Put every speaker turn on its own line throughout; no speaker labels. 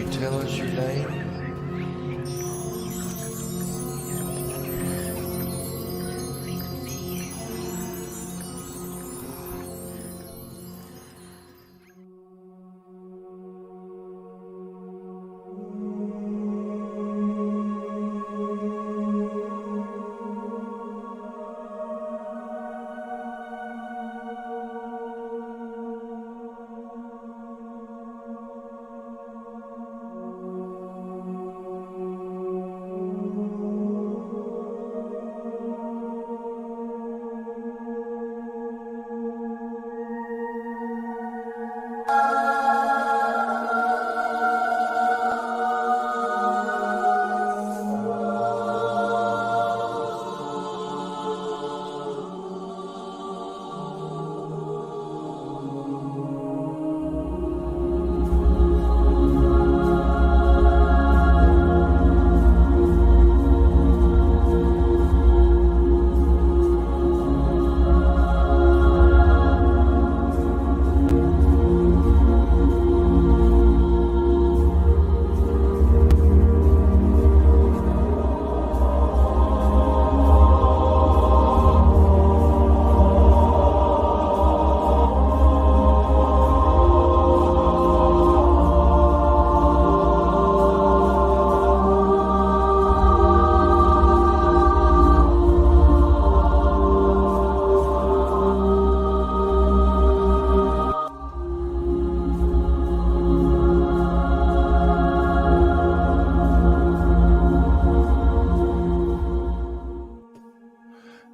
you tell us your name?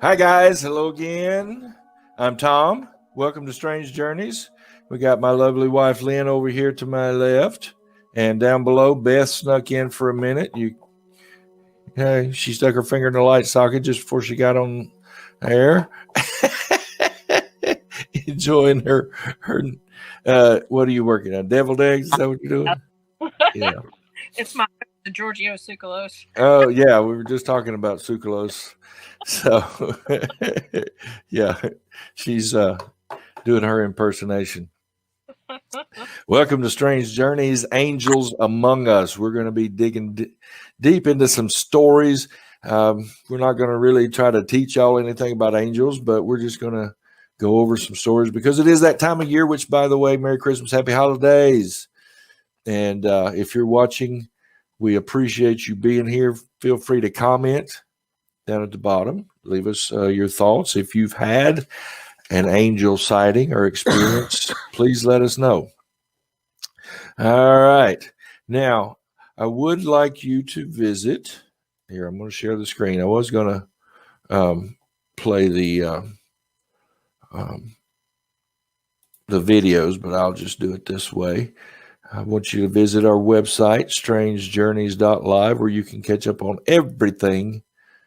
Hi, guys. Hello again. I'm Tom. Welcome to Strange Journeys. We got my lovely wife, Lynn, over here to my left. And down below, Beth snuck in for a minute. She stuck her finger in the light socket just before she got on air. Enjoying her what are you working on? Deviled eggs? Is that what you're doing? Yeah.
It's the Giorgio sucralose.
Oh, yeah. We were just talking about sucralose. So, yeah, she's doing her impersonation. Welcome to Strange Journeys, Angels Among Us. We're going to be digging deep into some stories. We're not going to really try to teach y'all anything about angels, but we're just going to go over some stories because it is that time of year, which, by the way, Merry Christmas, Happy Holidays. And if you're watching, we appreciate you being here. Feel free to comment down at the bottom. Leave us your thoughts. If you've had an angel sighting or experience, please let us know. All right. Now, I would like you to visit. Here, I'm going to share the screen. I was going to play the videos, but I'll just do it this way. I want you to visit our website, strangejourneys.live, where you can catch up on everything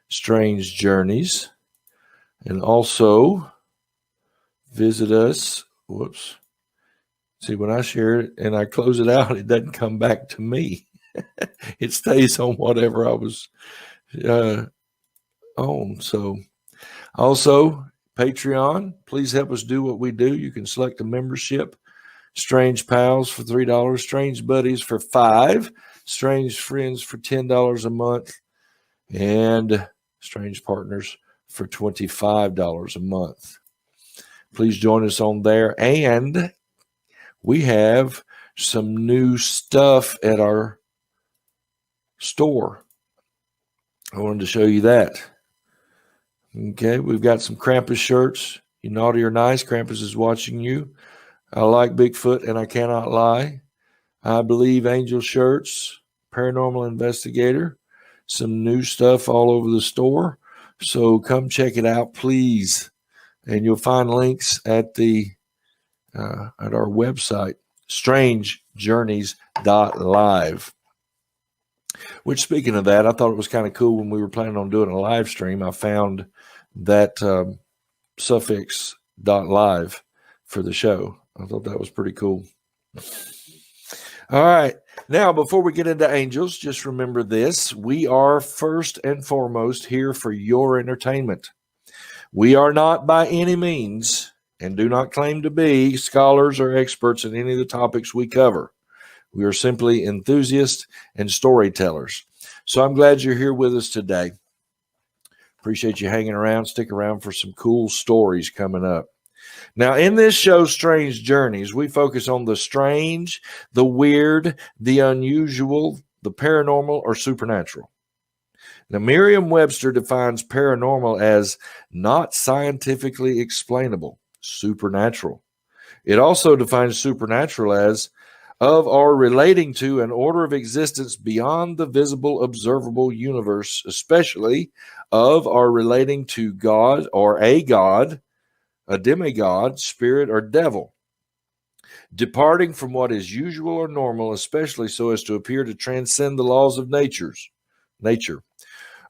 Strange Journeys. And also visit us. Whoops. See, when I share it and I close it out, it doesn't come back to me. It stays on whatever I was on. So also Patreon, please help us do what we do. You can select a membership. Strange Pals for $3, Strange Buddies for $5, Strange Friends for $10 a month, and Strange Partners for $25 a month. Please join us on there. And we have some new stuff at our store. I wanted to show you that. Okay, we've got some Krampus shirts. You naughty or nice, Krampus is watching you. I like Bigfoot and I cannot lie. I believe angel shirts, paranormal investigator, some new stuff all over the store. So come check it out, please. And you'll find links at our website, strangejourneys.live. Which, speaking of that, I thought it was kind of cool when we were planning on doing a live stream. I found that suffix.live for the show. I thought that was pretty cool. All right. Now, before we get into angels, just remember this. We are first and foremost here for your entertainment. We are not by any means, and do not claim to be, scholars or experts in any of the topics we cover. We are simply enthusiasts and storytellers. So I'm glad you're here with us today. Appreciate you hanging around. Stick around for some cool stories coming up. Now, in this show, Strange Journeys, we focus on the strange, the weird, the unusual, the paranormal, or supernatural. Now, Merriam-Webster defines paranormal as not scientifically explainable, supernatural. It also defines supernatural as of or relating to an order of existence beyond the visible, observable universe, especially of or relating to God or a God, a demigod, spirit, or devil, departing from what is usual or normal, especially so as to appear to transcend the laws of nature,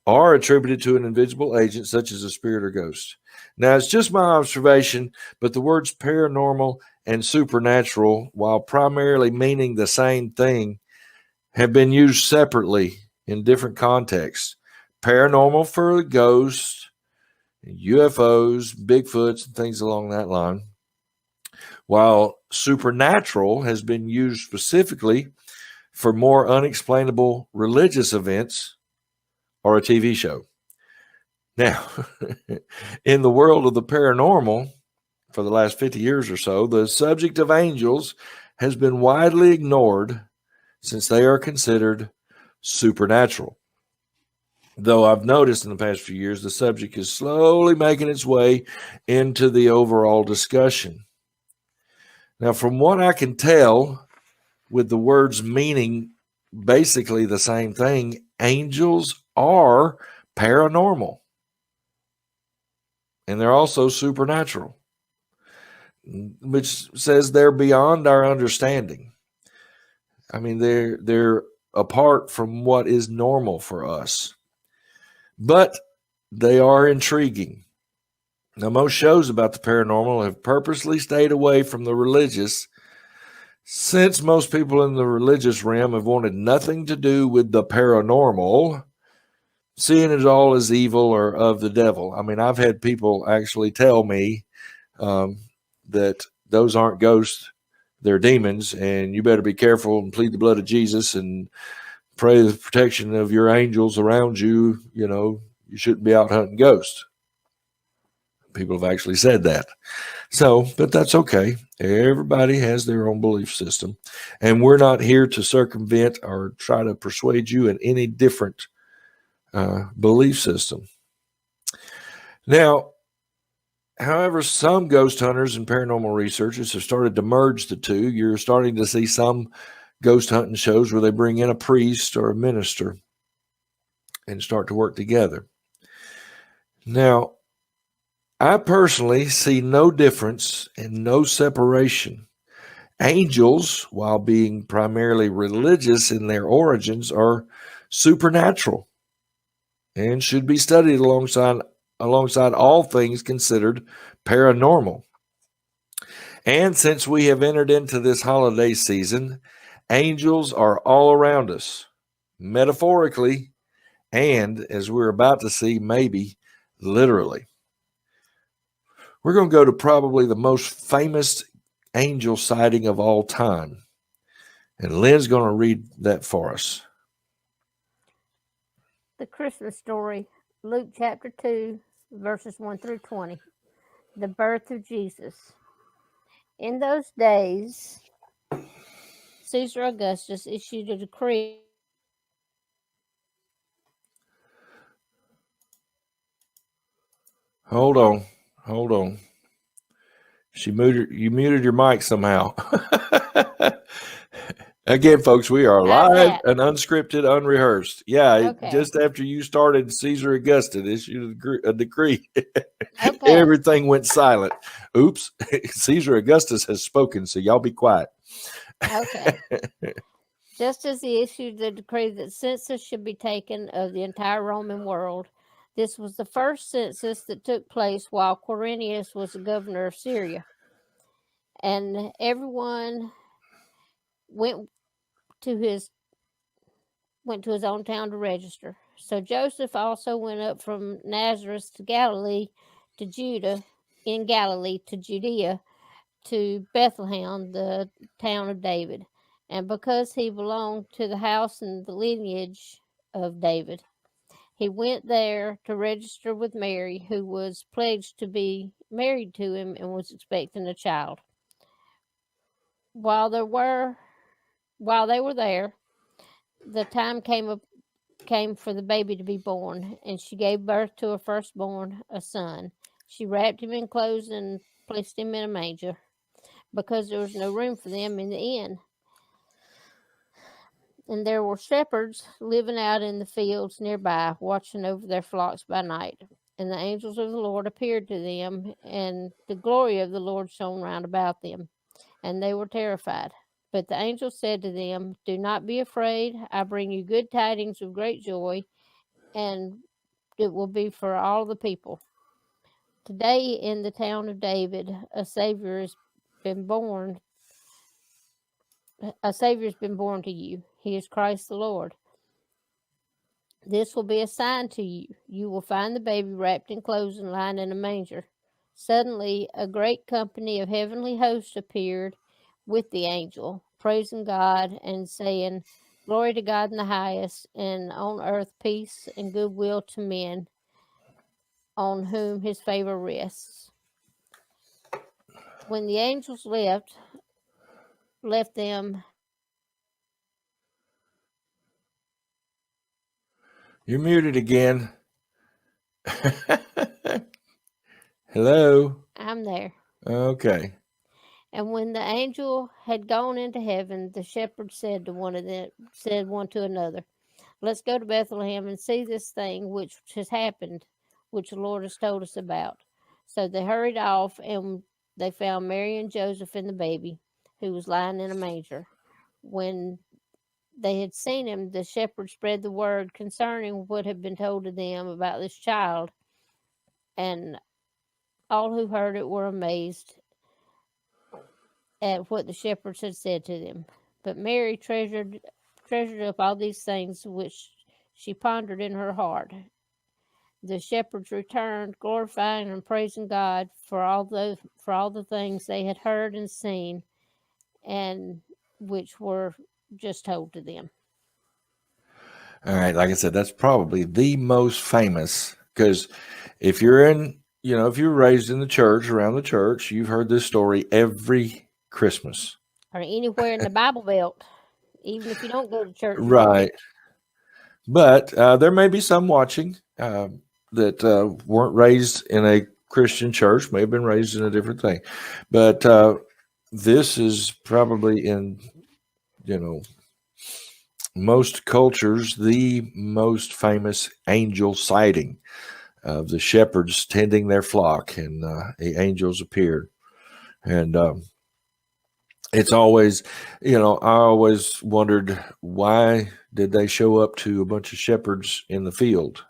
are attributed to an invisible agent such as a spirit or ghost. Now, it's just my observation, but the words paranormal and supernatural, while primarily meaning the same thing, have been used separately in different contexts. Paranormal for ghosts, UFOs, Bigfoots, and things along that line, while supernatural has been used specifically for more unexplainable religious events or a TV show. Now, in the world of the paranormal, for the last 50 years or so, the subject of angels has been widely ignored since they are considered supernatural. Though I've noticed in the past few years, the subject is slowly making its way into the overall discussion. Now, from what I can tell, with the words meaning basically the same thing, angels are paranormal. And they're also supernatural, which says they're beyond our understanding. I mean, they're apart from what is normal for us. But they are intriguing. Now, most shows about the paranormal have purposely stayed away from the religious, since most people in the religious realm have wanted nothing to do with the paranormal, seeing it all as evil or of the devil. I mean, I've had people actually tell me that those aren't ghosts, they're demons, and you better be careful and plead the blood of Jesus and pray the protection of your angels around you. You know, you shouldn't be out hunting ghosts. People have actually said that. So, but that's okay. Everybody has their own belief system, and we're not here to circumvent or try to persuade you in any different belief system. Now, however, some ghost hunters and paranormal researchers have started to merge the two. You're starting to see some ghost hunting shows where they bring in a priest or a minister and start to work together. Now, I personally see no difference and no separation. Angels, while being primarily religious in their origins, are supernatural and should be studied alongside all things considered paranormal. And since we have entered into this holiday season, angels are all around us, metaphorically, and as we're about to see, maybe literally. We're going to go to probably the most famous angel sighting of all time. And Lynn's going to read that for us.
The Christmas story, Luke chapter 2, verses 1 through 20. The birth of Jesus. In those days, Caesar Augustus issued a decree.
Hold on. You muted your mic somehow. Again, folks, we are live and unscripted, unrehearsed. Yeah, okay. Just after you started, Caesar Augustus issued a decree. Okay. Everything went silent. Oops, Caesar Augustus has spoken, so y'all be quiet.
Okay. Just as he issued the decree that census should be taken of the entire Roman world, this was the first census that took place while Quirinius was the governor of Syria. And everyone went to his own town to register. So Joseph also went up from Nazareth to Galilee, to Judea, to Bethlehem, the town of David, and because he belonged to the house and the lineage of David, he went there to register with Mary, who was pledged to be married to him and was expecting a child. While they were there, the time came for the baby to be born, and she gave birth to her firstborn, a son. She wrapped him in clothes and placed him in a manger, because there was no room for them in the inn. And there were shepherds living out in the fields nearby, watching over their flocks by night. And the angels of the Lord appeared to them, and the glory of the Lord shone round about them, and they were terrified. But the angel said to them, "Do not be afraid. I bring you good tidings of great joy, and it will be for all the people. Today in the town of David, a Savior has been born. A Savior has been born to you. He is Christ the Lord. This will be a sign to you. You will find the baby wrapped in clothes and lying in a manger." Suddenly, a great company of heavenly hosts appeared with the angel, praising God and saying, "Glory to God in the highest, and on earth peace and goodwill to men on whom his favor rests." When the angels left them.
You're muted again. Hello.
I'm there.
Okay.
And when the angel had gone into heaven, the shepherds said one to another, "Let's go to Bethlehem and see this thing which has happened, which the Lord has told us about." So they hurried off, and they found Mary and Joseph and the baby, who was lying in a manger. When they had seen him, the shepherds spread the word concerning what had been told to them about this child, and all who heard it were amazed at what the shepherds had said to them. But Mary treasured up all these things which she pondered in her heart. The shepherds returned, glorifying and praising God for all the things they had heard and seen, and which were just told to them.
All right. Like I said, that's probably the most famous, because if you're if you're raised in the church, around the church, you've heard this story every Christmas.
Or anywhere in the Bible Belt, even if you don't go to church.
Right. But there may be some watching that weren't raised in a Christian church, may have been raised in a different thing. But this is probably in, most cultures, the most famous angel sighting of the shepherds tending their flock, and the angels appeared. And it's always, I always wondered, why did they show up to a bunch of shepherds in the field?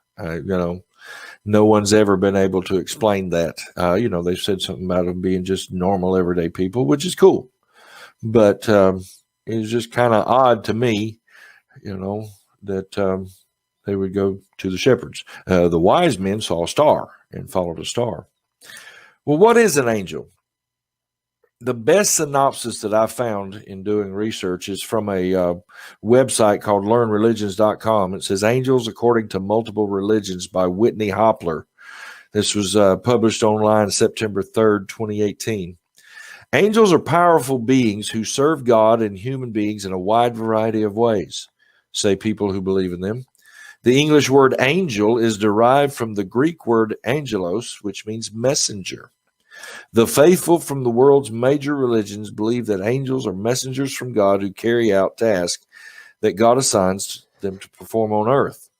No one's ever been able to explain that. They said something about them being just normal, everyday people, which is cool. But it's just kind of odd to me, that they would go to the shepherds. The wise men saw a star and followed a star. Well, what is an angel? The best synopsis that I found in doing research is from a website called learnreligions.com. It says Angels According to Multiple Religions by Whitney Hopler. This was published online September 3rd, 2018. Angels are powerful beings who serve God and human beings in a wide variety of ways, say people who believe in them. The English word angel is derived from the Greek word angelos, which means messenger. The faithful from the world's major religions believe that angels are messengers from God who carry out tasks that God assigns them to perform on earth.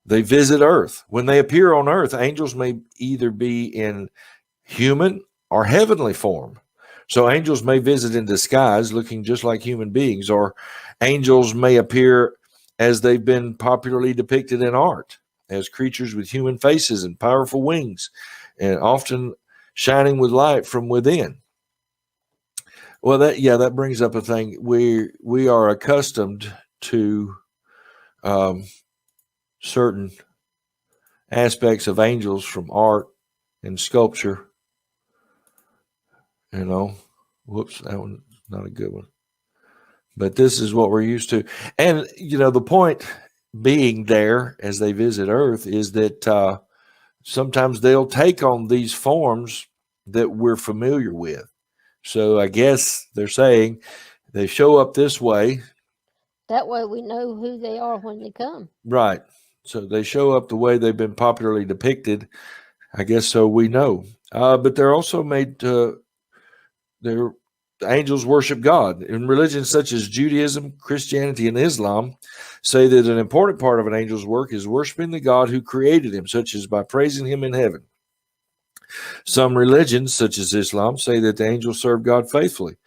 They visit earth. When they appear on earth, angels may either be in human or heavenly form. So angels may visit in disguise looking just like human beings, or angels may appear as they've been popularly depicted in art, as creatures with human faces and powerful wings, and often shining with light from within. Well, that brings up a thing. We are accustomed to certain aspects of angels from art and sculpture. Whoops, that one's not a good one. But this is what we're used to. And, the point being there as they visit Earth is that sometimes they'll take on these forms that we're familiar with. So I guess they're saying they show up this way.
That way we know who they are when they come.
Right. So they show up the way they've been popularly depicted. I guess so we know. But they're also made the angels worship God. In religions such as Judaism, Christianity, and Islam, say that an important part of an angel's work is worshiping the God who created him, such as by praising him in heaven. Some religions, such as Islam, say that the angels serve God faithfully.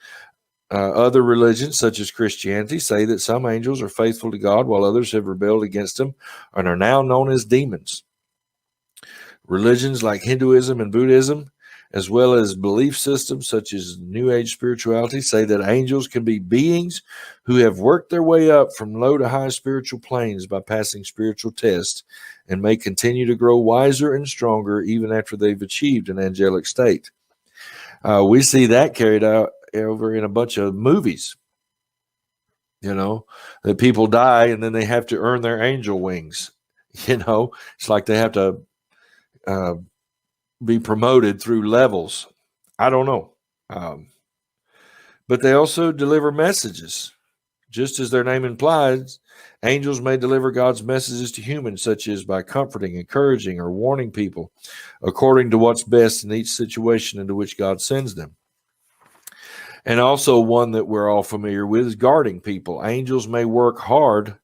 Other religions, such as Christianity, say that some angels are faithful to God while others have rebelled against him and are now known as demons. Religions like Hinduism and Buddhism, as well as belief systems such as New Age spirituality, say that angels can be beings who have worked their way up from low to high spiritual planes by passing spiritual tests and may continue to grow wiser and stronger even after they've achieved an angelic state. We see that carried out over in a bunch of movies, that people die and then they have to earn their angel wings. It's like they have to be promoted through levels. I don't know. But they also deliver messages. Just as their name implies, angels may deliver God's messages to humans, such as by comforting, encouraging, or warning people according to what's best in each situation into which God sends them. And also one that we're all familiar with is guarding people. Angels may work hard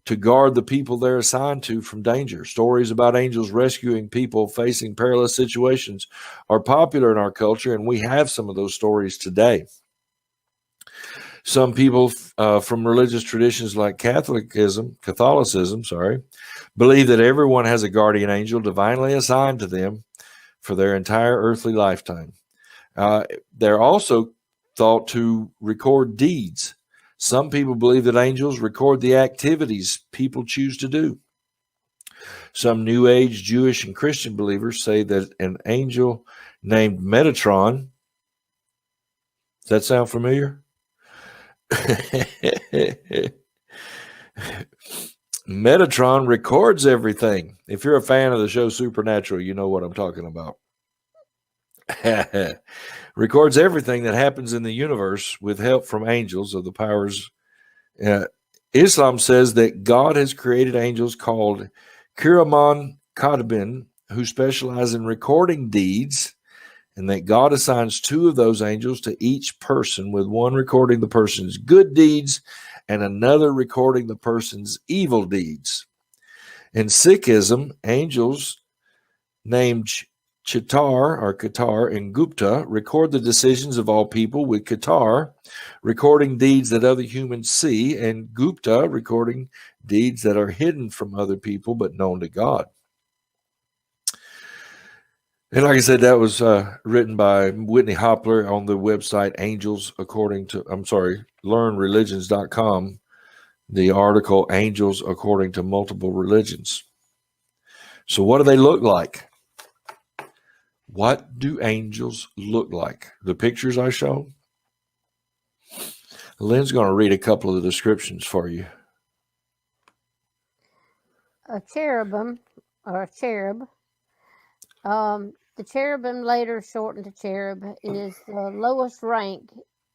to guard the people they're assigned to from danger. Stories about angels rescuing people facing perilous situations are popular in our culture, and we have some of those stories today. Some people from religious traditions like Catholicism, believe that everyone has a guardian angel divinely assigned to them for their entire earthly lifetime. They're also thought to record deeds. Some people believe that angels record the activities people choose to do. Some New Age Jewish and Christian believers say that an angel named Metatron, does that sound familiar? Metatron records everything. If you're a fan of the show Supernatural, you know what I'm talking about. Records everything that happens in the universe with help from angels of the powers. Islam says that God has created angels called Cherubim Katibin who specialize in recording deeds, and that God assigns two of those angels to each person, with one recording the person's good deeds and another recording the person's evil deeds. In Sikhism, angels named Qatar and Gupta record the decisions of all people, with Qatar recording deeds that other humans see, and Gupta recording deeds that are hidden from other people but known to God. And like I said, that was written by Whitney Hopler on the website learnreligions.com, the article Angels According to Multiple Religions. So what do they look like? What do angels look like? The pictures I show? Lynn's going to read a couple of the descriptions for you.
A cherubim, or a cherub. The cherubim, later shortened to cherub, is the lowest rank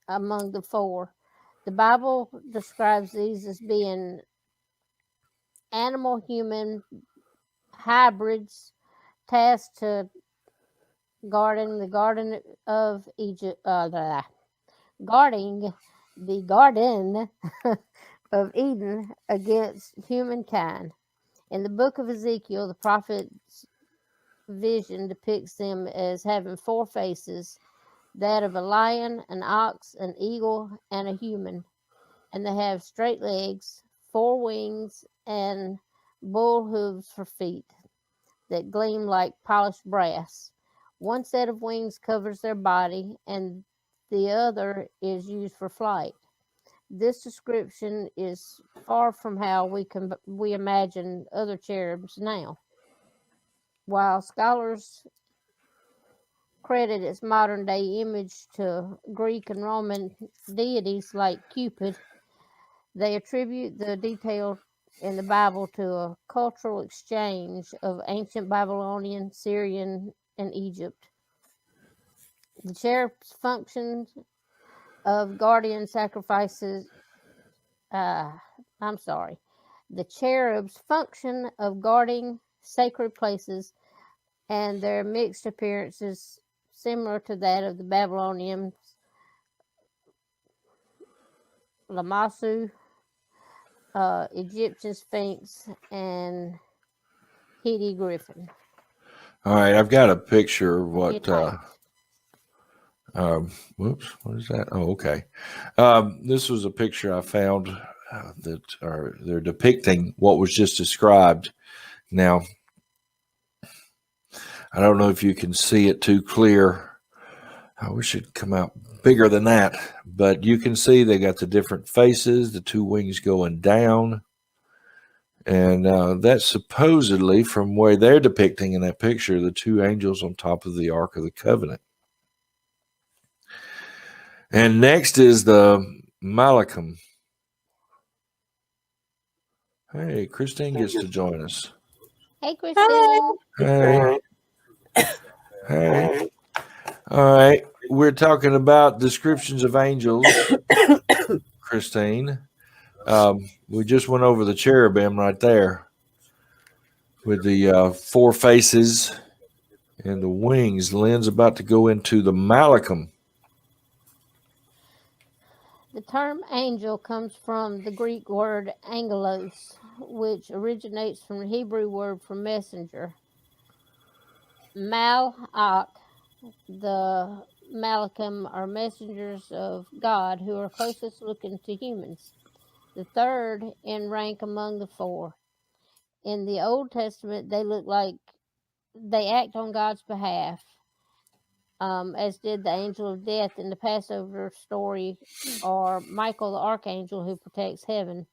among the four. The Bible describes these as being animal-human hybrids tasked to guarding the Garden of Egypt, guarding the Garden of Eden against humankind. In the book of Ezekiel, the prophet's vision depicts them as having four faces, that of a lion, an ox, an eagle, and a human. And they have straight legs, 4 wings, and bull hooves for feet that gleam like polished brass. One set of wings covers their body, and the other is used for flight. This description is far from how we imagine other cherubs now. While scholars credit its modern day image to Greek and Roman deities like Cupid, They attribute the detail in the Bible to a cultural exchange of ancient Babylonian, Syrian, and Egypt. The cherub's function of guardian sacrifices. The cherub's function of guarding sacred places and their mixed appearances similar to that of the Babylonians, Lamassu, Egyptian Sphinx, and Hidi Griffin.
All right, I've got a picture of what. Whoops, what is that? Oh, okay. This was a picture I found they're depicting what was just described. Now, I don't know if you can see it too clear. I wish it'd come out bigger than that, but you can see they got the different faces, the two wings going down. And that's supposedly, from where they're depicting in that picture, the two angels on top of the Ark of the Covenant. And next is the Malachim. Hey, Christine gets to join us.
Hey, Christine.
Hey. Hey. All right. We're talking about descriptions of angels, Christine. We just went over the cherubim right there with the four faces and the wings. Lynn's about to go into the Malachim.
The term angel comes from the Greek word angelos, which originates from the Hebrew word for messenger. Malach, the Malachim, are messengers of God who are closest looking to humans, the third in rank among the four. In the Old Testament, they look like they act on God's behalf, as did the angel of death in the Passover story, or Michael the archangel who protects heaven.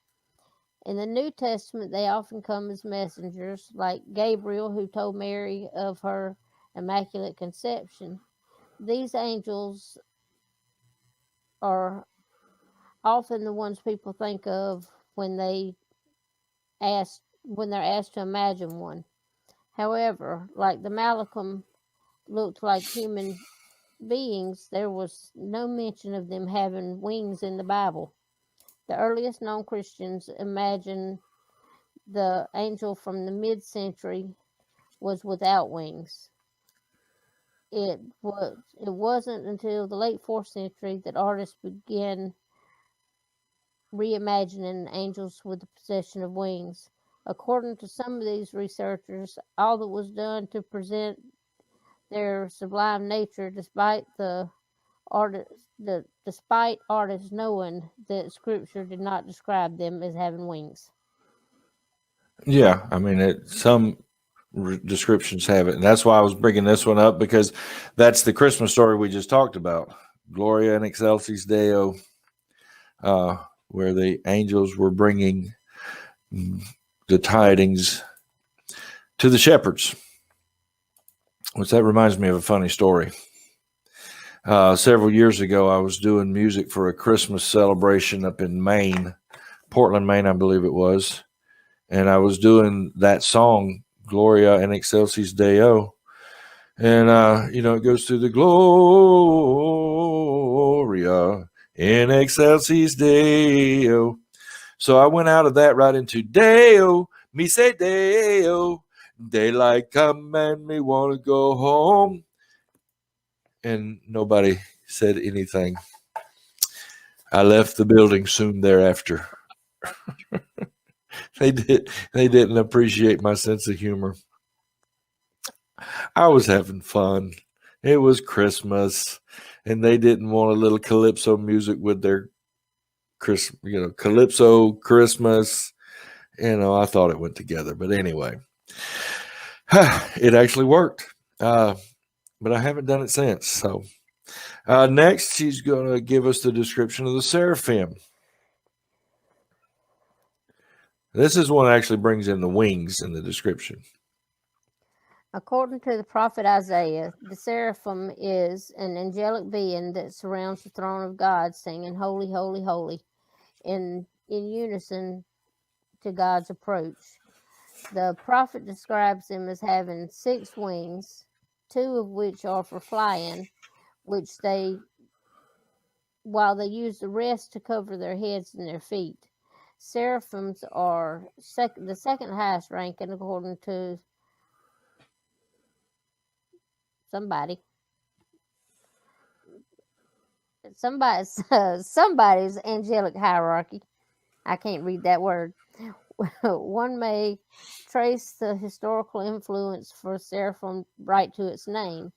In the New Testament, they often come as messengers, like Gabriel, who told Mary of her immaculate conception. These angels are often the ones people think of when they're asked to imagine one. However, like the Malachim looked like human beings, there was no mention of them having wings in the Bible. The earliest known Christians imagine the angel from the mid-century was without wings. It wasn't until the late 4th century that artists began reimagining angels with the possession of wings. According to some of these researchers, all that was done to present their sublime nature, despite artists knowing that Scripture did not describe them as having wings.
Yeah, I mean, some descriptions have it, and that's why I was bringing this one up, because that's the Christmas story we just talked about, Gloria in Excelsis Deo, where the angels were bringing the tidings to the shepherds. Which that reminds me of a funny story. Several years ago, I was doing music for a Christmas celebration up in Maine, Portland, Maine, I believe it was. And I was doing that song, Gloria in Excelsis Deo. And, it goes through the Gloria in Excelsis Deo. So I went out of that right into Deo, me say Deo. Daylight come and me want to go home. And nobody said anything. I left the building soon thereafter. They didn't appreciate my sense of humor. I was having fun. It was Christmas, and they didn't want a little calypso music with their calypso Christmas. I thought it went together, but anyway, it actually worked. But I haven't done it since. So next, she's going to give us the description of the Seraphim. This is one that actually brings in the wings in the description.
According to the prophet Isaiah, the Seraphim is an angelic being that surrounds the throne of God, singing, "Holy, holy, holy." In in unison to God's approach. The prophet describes them as having 6 wings, 2 of which are for flying, while they use the rest to cover their heads and their feet. Seraphims are the second highest ranking according to somebody's angelic hierarchy. I can't read that word. One may trace the historical influence for seraphim right to its name.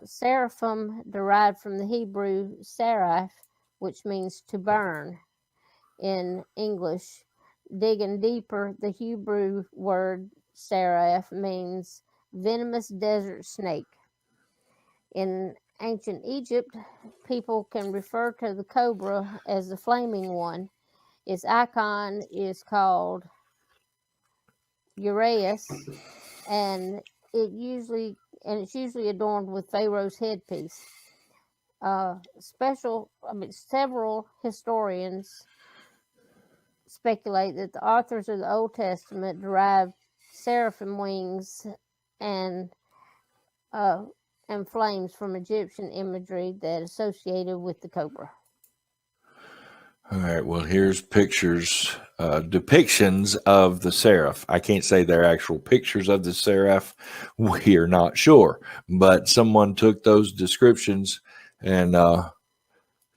Seraphim derived from the Hebrew seraph, which means to burn in English. Digging deeper, the Hebrew word seraph means venomous desert snake. In ancient Egypt, people can refer to the cobra as the flaming one. Its icon is called Uraeus, and it's usually adorned with Pharaoh's headpiece. Several historians speculate that the authors of the Old Testament derived seraphim wings and flames from Egyptian imagery that associated with the cobra.
All right, well, here's pictures, depictions of the seraph. I can't say they're actual pictures of the seraph. We are not sure, but someone took those descriptions and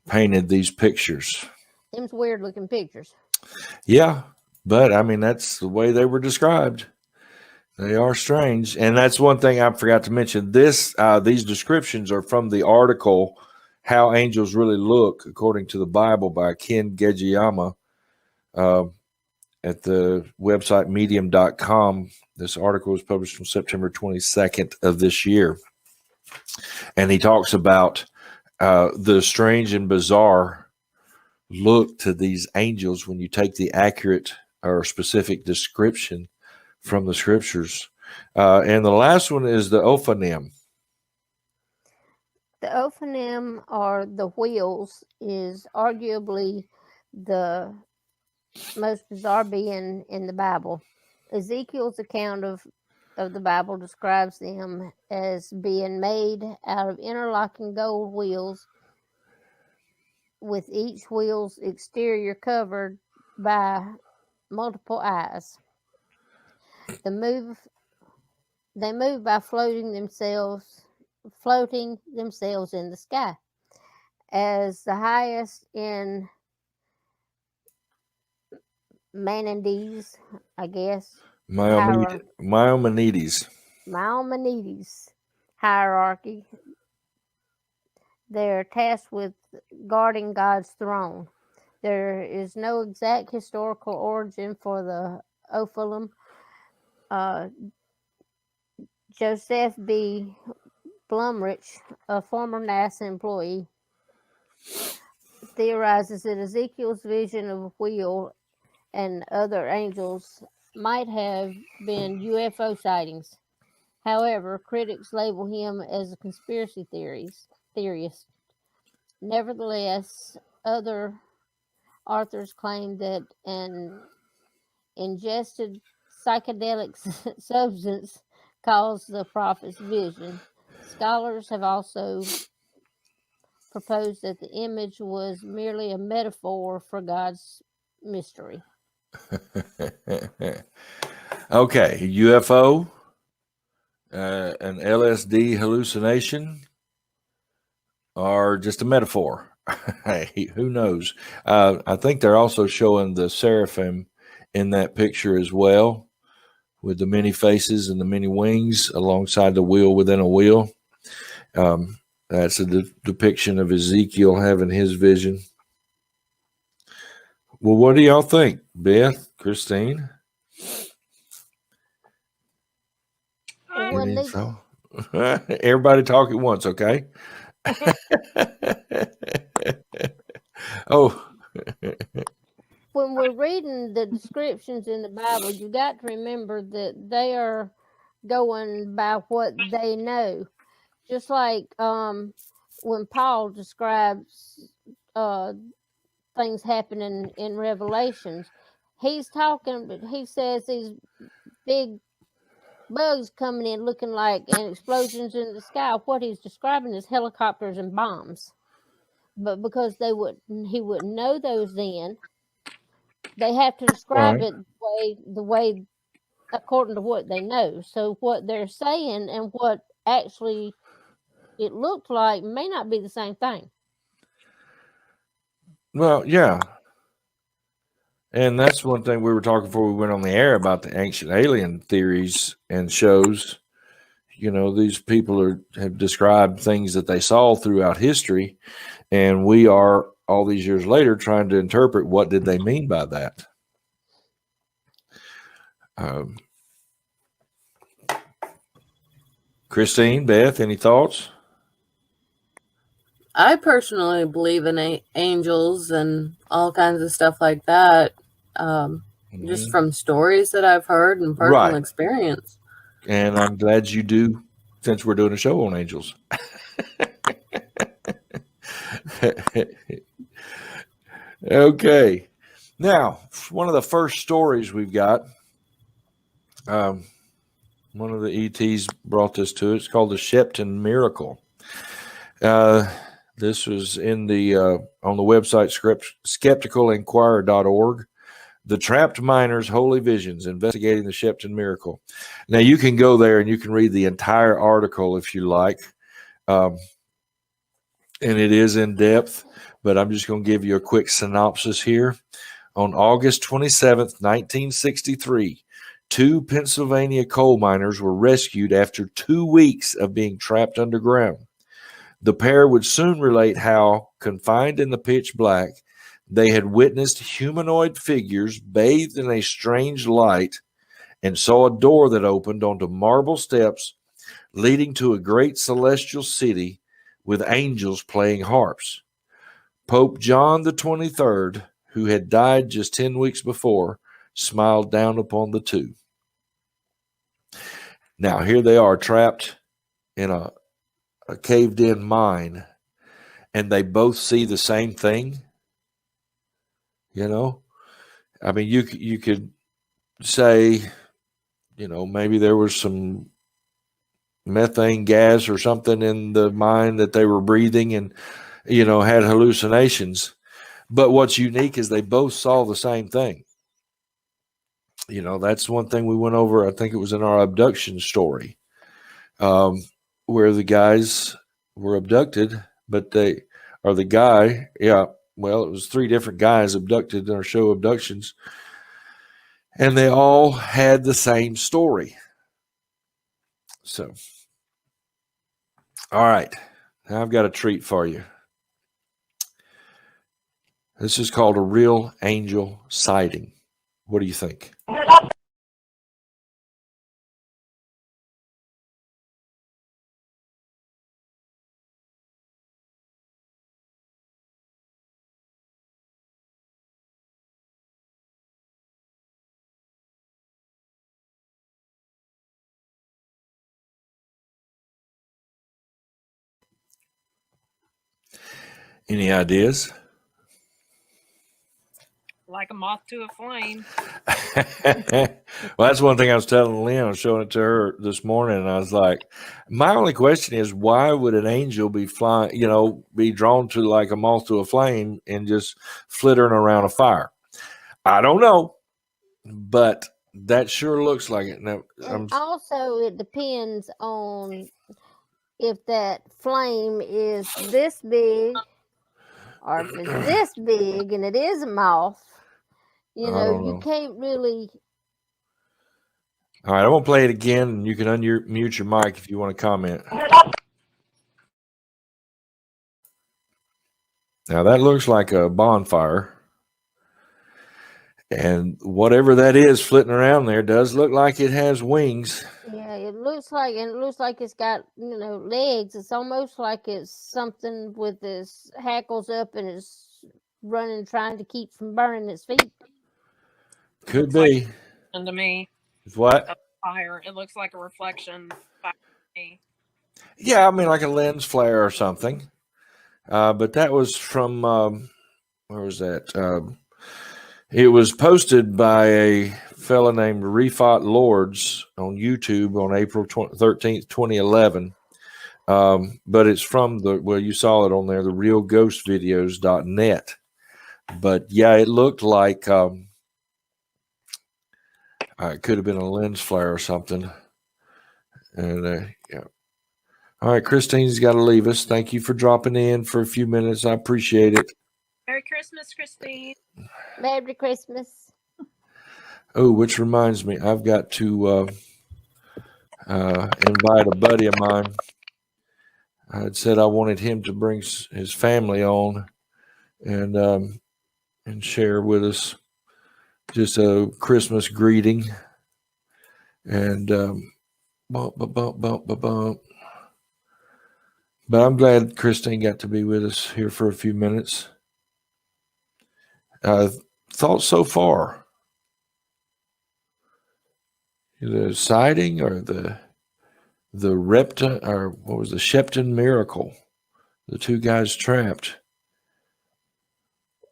painted these pictures.
Them's weird looking pictures.
Yeah, but I mean, that's the way they were described. They are strange. And that's one thing I forgot to mention. These descriptions are from the article, How Angels Really Look, according to the Bible, by Ken Gejiyama at the website medium.com. This article was published on September 22nd of this year. And he talks about the strange and bizarre look to these angels when you take the accurate or specific description from the scriptures. And the last one is the Ophanim.
The Ophanim, or the wheels, is arguably the most bizarre being in the Bible. Ezekiel's account of the Bible describes them as being made out of interlocking gold wheels, with each wheel's exterior covered by multiple eyes. They move by floating themselves in the sky. As the highest in Maimonides, I guess.
Maimonides
hierarchy. They're tasked with guarding God's throne. There is no exact historical origin for the Ophanim. Joseph B. Blumrich, a former NASA employee, theorizes that Ezekiel's vision of a wheel and other angels might have been UFO sightings. However, critics label him as a conspiracy theorist. Nevertheless, other authors claim that an ingested psychedelic substance caused the prophet's vision. Scholars have also proposed that the image was merely a metaphor for God's mystery.
Okay, UFO, an LSD hallucination, or just a metaphor. Hey, who knows? I think they're also showing the seraphim in that picture as well, with the many faces and the many wings alongside the wheel within a wheel. That's a depiction of Ezekiel having his vision. Well, what do y'all think, Beth, Christine? Everybody talk at once, okay? Oh.
When we're reading the descriptions in the Bible, you got to remember that they are going by what they know. Just like when Paul describes the things happen in Revelations. He's talking, but he says these big bugs coming in looking like and explosions in the sky. What he's describing is helicopters and bombs. But because he wouldn't know those then, they have to describe it the way according to what they know. So what they're saying and what actually it looked like may not be the same thing.
Well, yeah. And that's one thing we were talking before we went on the air about the ancient alien theories and shows. You know, these people have described things that they saw throughout history, and we are all these years later trying to interpret what did they mean by that. Christine, Beth, any thoughts?
I personally believe in angels and all kinds of stuff like that, just from stories that I've heard and personal experience.
And I'm glad you do, since we're doing a show on angels. Okay. Now, one of the first stories we've got, one of the ETs brought this to it. It's called the Shepton Miracle. This was in the on the website skepticalinquirer.org. The Trapped Miners' Holy Visions, Investigating the Shepton Miracle. Now, you can go there and you can read the entire article if you like. And it is in depth, but I'm just going to give you a quick synopsis here. On August 27th, 1963, 2 Pennsylvania coal miners were rescued after 2 weeks of being trapped underground. The pair would soon relate how, confined in the pitch black, they had witnessed humanoid figures bathed in a strange light and saw a door that opened onto marble steps leading to a great celestial city with angels playing harps. Pope John the 23rd, who had died just 10 weeks before, smiled down upon the two. Now, here they are trapped in a caved-in mine, and they both see the same thing. You know, I mean, you could say, you know, maybe there was some methane gas or something in the mine that they were breathing and, you know, had hallucinations. But what's unique is they both saw the same thing. You know, that's one thing we went over. I think it was in our abduction story, where the guys were abducted, but the guy, well, it was 3 different guys abducted in our show Abductions, and they all had the same story. So, all right, now I've got a treat for you. This is called a real angel sighting. What do you think? Any ideas?
Like a moth to a flame.
Well, that's one thing I was telling Lynn. I was showing it to her this morning, and I was like, my only question is, why would an angel be flying, you know, be drawn to like a moth to a flame and just flittering around a fire? I don't know, but that sure looks like it. Now,
and also, it depends on if that flame is this big or if it's this big and it is a moth. You know, you can't really.
All right, I won't play it again, and you can unmute your mic if you want to comment. Now, that looks like a bonfire. And whatever that is flitting around there does look like it has wings.
Yeah, it looks like it's got, you know, legs. It's almost like it's something with its hackles up and it's running, trying to keep from burning its feet.
Could be.
And to me,
what?
Fire. It looks like a reflection. Fire to me.
Yeah, I mean, like a lens flare or something. But that was from where was that? It was posted by a fella named Refat Lords on YouTube on April 13th, 2011. But it's from you saw it on there, the realghostvideos.net. But yeah, it looked like it could have been a lens flare or something. And yeah. All right, Christine's got to leave us. Thank you for dropping in for a few minutes. I appreciate it.
Merry Christmas, Christine.
Merry Christmas.
Oh, which reminds me, I've got to invite a buddy of mine. I had said I wanted him to bring his family on and share with us just a Christmas greeting. And bump. But I'm glad Christine got to be with us here for a few minutes. Thoughts so far? The sighting or the Shepton Miracle? The two guys trapped.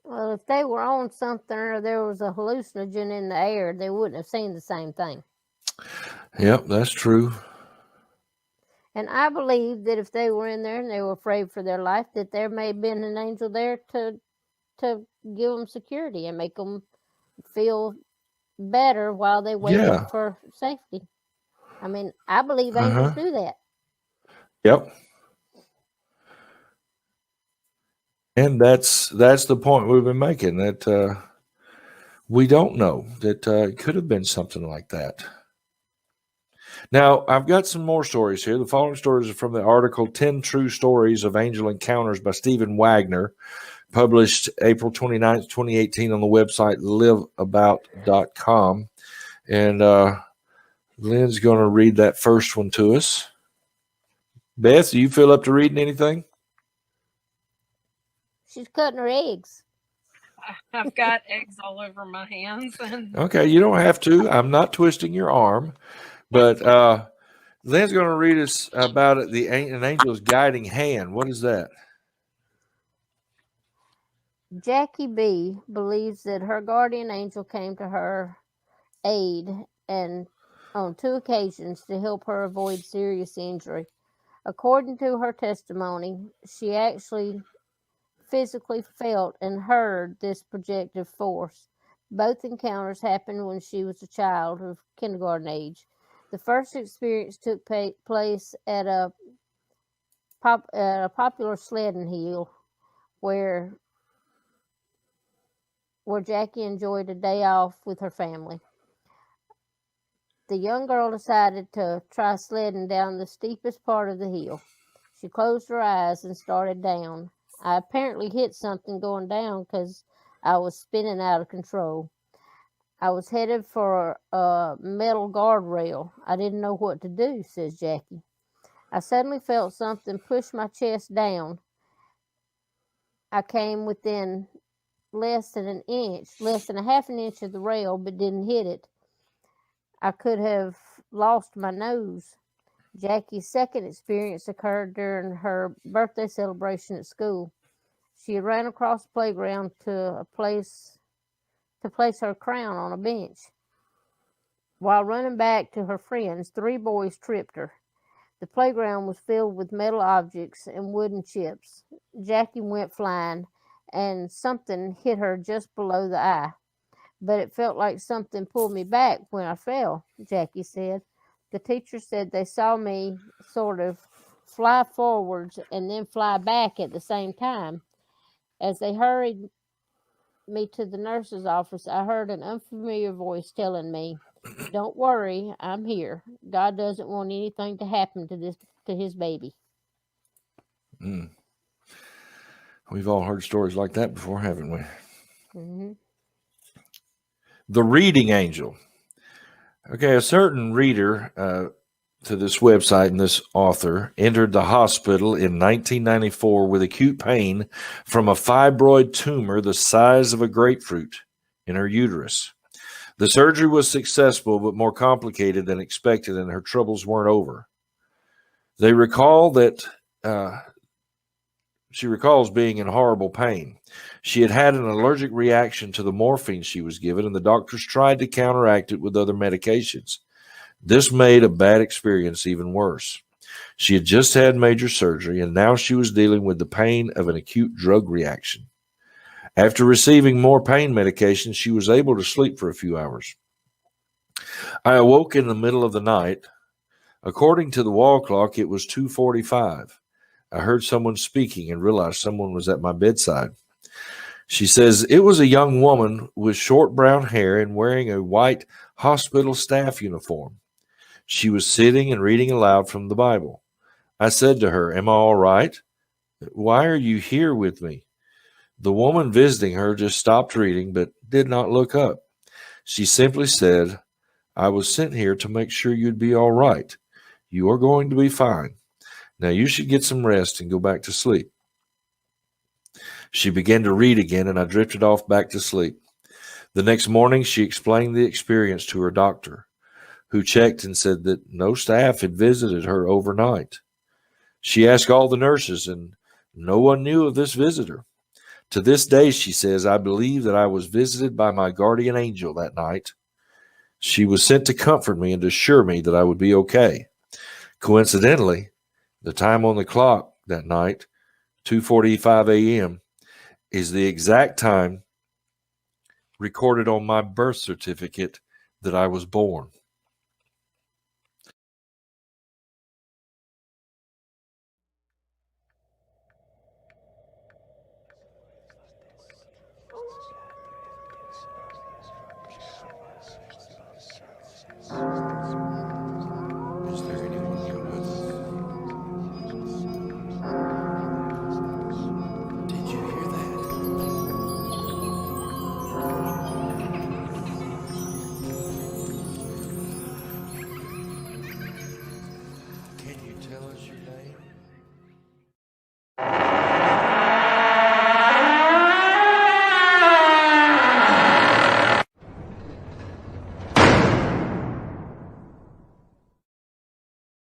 Well, if they were on something or there was a hallucinogen in the air, they wouldn't have seen the same thing.
Yep, that's true.
And I believe that if they were in there and they were afraid for their life, that there may have been an angel there to give them security and make them feel better while they waited for safety. I mean, I believe angels do that.
Yep. And that's the point we've been making, that we don't know, that it could have been something like that. Now, I've got some more stories here. The following stories are from the article 10 True Stories of Angel Encounters by Stephen Wagner, published April 29th, 2018 on the website liveabout.com. And Lynn's going to read that first one to us. Beth, do you feel up to reading anything?
She's cutting her eggs.
I've got eggs all over my hands.
Okay, you don't have to. I'm not twisting your arm. But Lynn's going to read us about an angel's guiding hand. What is that?
Jackie B believes that her guardian angel came to her aid and on 2 occasions to help her avoid serious injury. According to her testimony, she actually physically felt and heard this projective force. Both encounters happened when she was a child of kindergarten age. The first experience took place at a popular sledding hill where Jackie enjoyed a day off with her family. The young girl decided to try sledding down the steepest part of the hill. She closed her eyes and started down. I apparently hit something going down because I was spinning out of control. I was headed for a metal guardrail. I didn't know what to do, says Jackie. I suddenly felt something push my chest down. I came within less than a half an inch of the rail, but didn't hit it. I could have lost my nose. Jackie's second experience occurred during her birthday celebration at school. She ran across the playground to place her crown on a bench. While running back to her friends, 3 boys tripped her. The playground was filled with metal objects and wooden chips. Jackie went flying, and something hit her just below the eye. But it felt like something pulled me back when I fell, Jackie said. The teacher said they saw me sort of fly forwards and then fly back at the same time. As they hurried me to the nurse's office, I heard an unfamiliar voice telling me, "Don't worry, I'm here. God doesn't want anything to happen to his baby."
We've all heard stories like that before, haven't we?
Mm-hmm.
The reading angel. Okay, a certain reader to this website and this author entered the hospital in 1994 with acute pain from a fibroid tumor the size of a grapefruit in her uterus. The surgery was successful but more complicated than expected, and her troubles weren't over. They recall that she recalls being in horrible pain. She had had an allergic reaction to the morphine she was given, and the doctors tried to counteract it with other medications. This made a bad experience even worse. She had just had major surgery, and now she was dealing with the pain of an acute drug reaction. After receiving more pain medication, she was able to sleep for a few hours. I awoke in the middle of the night. According to the wall clock, it was 2:45. I heard someone speaking and realized someone was at my bedside. She says, it was a young woman with short brown hair and wearing a white hospital staff uniform. She was sitting and reading aloud from the Bible. I said to her, am I all right? Why are you here with me? The woman visiting her just stopped reading but did not look up. She simply said, I was sent here to make sure you'd be all right. You are going to be fine. Now you should get some rest and go back to sleep. She began to read again, and I drifted off back to sleep. The next morning, she explained the experience to her doctor, who checked and said that no staff had visited her overnight. She asked all the nurses, and no one knew of this visitor. To this day, she says, I believe that I was visited by my guardian angel that night. She was sent to comfort me and to assure me that I would be okay. Coincidentally, the time on the clock that night, 2:45 a.m., is the exact time recorded on my birth certificate that I was born.